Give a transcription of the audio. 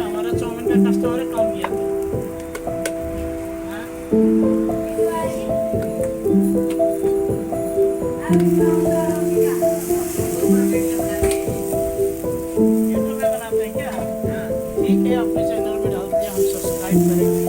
हमारा चाउमीन का कस्टमर है कम किया था। हाँ? यूट्यूब पे बनाते हैं क्या? हाँ। ठीक है, अपने चैनल पे डाल दिया, हम सब्सक्राइब करेंगे।